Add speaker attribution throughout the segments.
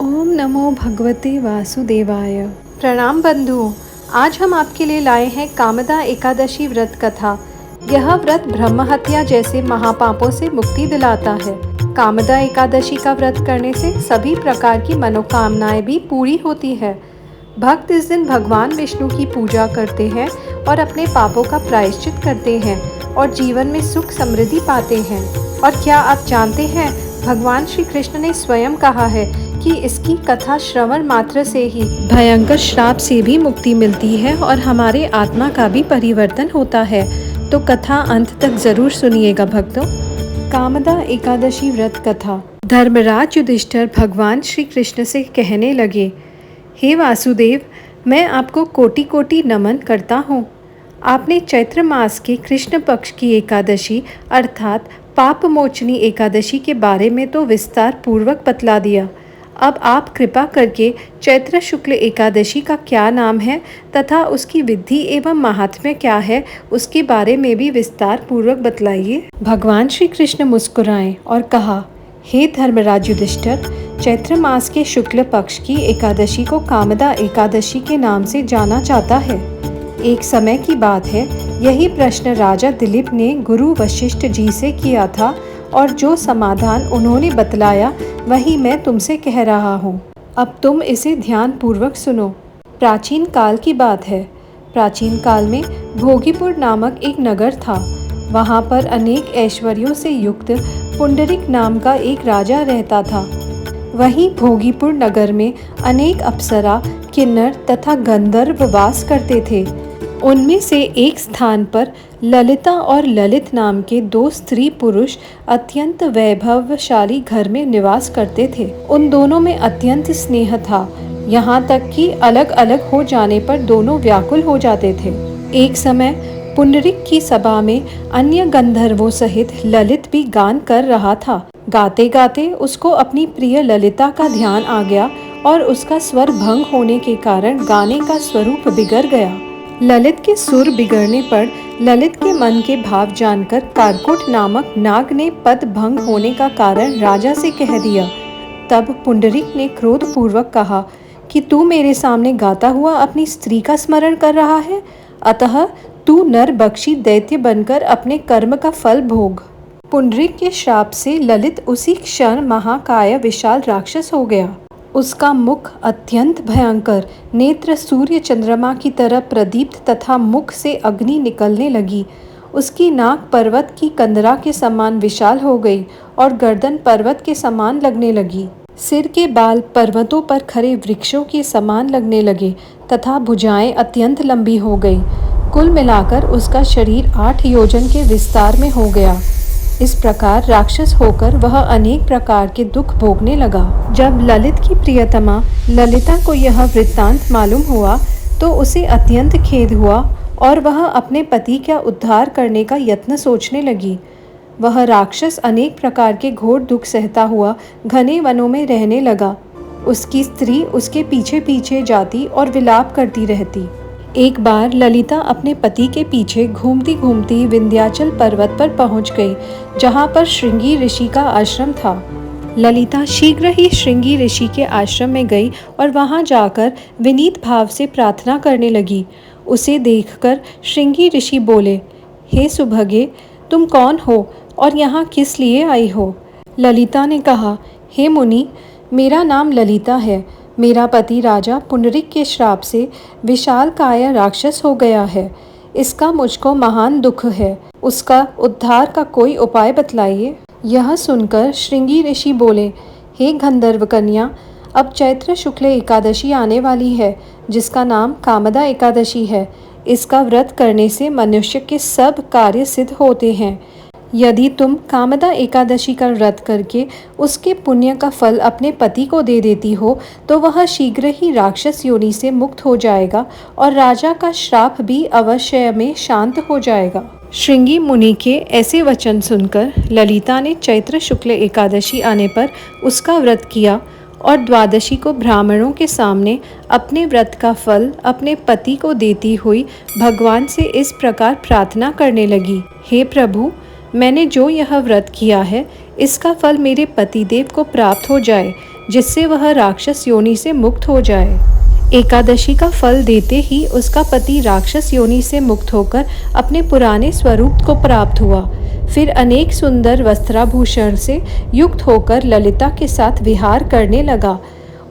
Speaker 1: ओम नमो भगवते वासुदेवाय। प्रणाम बंधुओं, आज हम आपके लिए लाए हैं कामदा एकादशी व्रत कथा। यह व्रत ब्रह्म हत्या जैसे महापापों से मुक्ति दिलाता है। कामदा एकादशी का व्रत करने से सभी प्रकार की मनोकामनाएं भी पूरी होती है। भक्त इस दिन भगवान विष्णु की पूजा करते हैं और अपने पापों का प्रायश्चित करते हैं और जीवन में सुख समृद्धि पाते हैं। और क्या आप जानते हैं, भगवान श्री कृष्ण ने स्वयं कहा है कि इसकी कथा श्रवण मात्र से ही भयंकर श्राप से भी मुक्ति मिलती है और हमारे आत्मा का भी परिवर्तन होता है। तो कथा अंत तक जरूर सुनिएगा भक्तों। कामदा एकादशी व्रत कथा। धर्मराज युधिष्ठिर भगवान श्री कृष्ण से कहने लगे, हे वासुदेव, मैं आपको कोटि कोटि नमन करता हूँ। आपने चैत्र मास के कृष्ण पक्ष की एकादशी अर्थात पाप मोचनी एकादशी के बारे में तो विस्तार पूर्वक बतला दिया। अब आप कृपा करके चैत्र शुक्ल एकादशी का क्या नाम है तथा उसकी विधि एवं महात्म्य क्या है, उसके बारे में भी विस्तार पूर्वक बतलाइए। भगवान श्री कृष्ण मुस्कुराए और कहा, हे धर्मराज युधिष्ठिर, चैत्र मास के शुक्ल पक्ष की एकादशी को कामदा एकादशी के नाम से जाना जाता है। एक समय की बात है, यही प्रश्न राजा दिलीप ने गुरु वशिष्ठ जी से किया था और जो समाधान उन्होंने बतलाया वही मैं तुमसे कह रहा हूँ। अब तुम इसे ध्यान पूर्वक सुनो। प्राचीन काल की बात है। प्राचीन काल में भोगीपुर नामक एक नगर था। वहाँ पर अनेक ऐश्वर्यों से युक्त पुंडरिक नाम का एक राजा रहता था। वहीं भोगीपुर नगर में अनेक अप्सरा, किन्नर तथा गंधर्व वास करते थे। उनमें से एक स्थान पर ललिता और ललित नाम के दो स्त्री पुरुष अत्यंत वैभवशाली घर में निवास करते थे। उन दोनों में अत्यंत स्नेह था, यहाँ तक कि अलग अलग हो जाने पर दोनों व्याकुल हो जाते थे। एक समय पुंडरीक की सभा में अन्य गंधर्वों सहित ललित भी गान कर रहा था। गाते गाते उसको अपनी प्रिय ललिता का ध्यान आ गया और उसका स्वर भंग होने के कारण गाने का स्वरूप बिगड़ गया। ललित के सुर बिगड़ने पर ललित के मन के भाव जानकर कारकुट नामक नाग ने पद भंग होने का कारण राजा से कह दिया। तब पुंडरीक ने क्रोध पूर्वक कहा कि तू मेरे सामने गाता हुआ अपनी स्त्री का स्मरण कर रहा है, अतः तू नर बक्षी दैत्य बनकर अपने कर्म का फल भोग। पुंडरीक के श्राप से ललित उसी क्षण महाकाय विशाल राक्षस हो गया। उसका मुख अत्यंत भयंकर, नेत्र सूर्य चंद्रमा की तरह प्रदीप्त तथा मुख से अग्नि निकलने लगी। उसकी नाक पर्वत की कंदरा के समान विशाल हो गई और गर्दन पर्वत के समान लगने लगी। सिर के बाल पर्वतों पर खड़े वृक्षों के समान लगने लगे तथा भुजाएं अत्यंत लंबी हो गई। कुल मिलाकर उसका शरीर 8 योजन के विस्तार में हो गया। इस प्रकार राक्षस होकर वह अनेक प्रकार के दुख भोगने लगा। जब ललित की प्रियतमा ललिता को यह वृत्तांत मालूम हुआ तो उसे अत्यंत खेद हुआ और वह अपने पति का उद्धार करने का यत्न सोचने लगी। वह राक्षस अनेक प्रकार के घोर दुख सहता हुआ घने वनों में रहने लगा। उसकी स्त्री उसके पीछे पीछे जाती और विलाप करती रहती। एक बार ललिता अपने पति के पीछे घूमती घूमती विंध्याचल पर्वत पर पहुंच गई, जहां पर श्रृंगी ऋषि का आश्रम था। ललिता शीघ्र ही श्रृंगी ऋषि के आश्रम में गई और वहां जाकर विनीत भाव से प्रार्थना करने लगी। उसे देखकर श्रृंगी ऋषि बोले, हे सुभगे, तुम कौन हो और यहाँ किस लिए आई हो? ललिता ने कहा, हे मुनि, मेरा नाम ललिता है। मेरा पति राजा पुंडरीक के श्राप से विशाल काया राक्षस हो गया है। इसका मुझको महान दुख है। उसका उद्धार का कोई उपाय बतलाइए। यह सुनकर श्रृंगी ऋषि बोले, हे गंधर्व कन्या, अब चैत्र शुक्ल एकादशी आने वाली है, जिसका नाम कामदा एकादशी है। इसका व्रत करने से मनुष्य के सब कार्य सिद्ध होते हैं। यदि तुम कामदा एकादशी का व्रत करके उसके पुण्य का फल अपने पति को दे देती हो तो वह शीघ्र ही राक्षस योनि से मुक्त हो जाएगा और राजा का श्राप भी अवश्य में शांत हो जाएगा। श्रृंगी मुनि के ऐसे वचन सुनकर ललिता ने चैत्र शुक्ल एकादशी आने पर उसका व्रत किया और द्वादशी को ब्राह्मणों के सामने अपने व्रत का फल अपने पति को देती हुई भगवान से इस प्रकार प्रार्थना करने लगी, हे प्रभु, मैंने जो यह व्रत किया है इसका फल मेरे पतिदेव को प्राप्त हो जाए। जिससे वह राक्षस योनि से मुक्त हो जाए। एकादशी का फल देते ही उसका पति राक्षस योनि से मुक्त होकर अपने पुराने स्वरूप को प्राप्त हुआ। फिर अनेक सुंदर वस्त्राभूषण से युक्त होकर ललिता के साथ विहार करने लगा।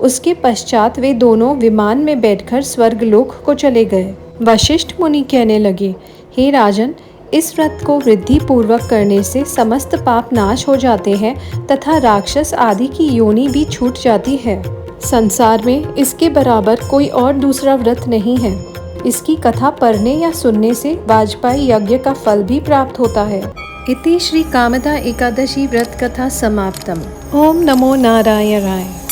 Speaker 1: उसके पश्चात वे दोनों विमान में बैठकर स्वर्गलोक को चले गए। वशिष्ठ मुनि कहने लगे, हे राजन, इस व्रत को वृद्धि पूर्वक करने से समस्त पाप नाश हो जाते हैं तथा राक्षस आदि की योनि भी छूट जाती है। संसार में इसके बराबर कोई और दूसरा व्रत नहीं है। इसकी कथा पढ़ने या सुनने से वाजपेयी यज्ञ का फल भी प्राप्त होता है। इति श्री कामदा एकादशी व्रत कथा समाप्तम। ओम नमो नारायणाय।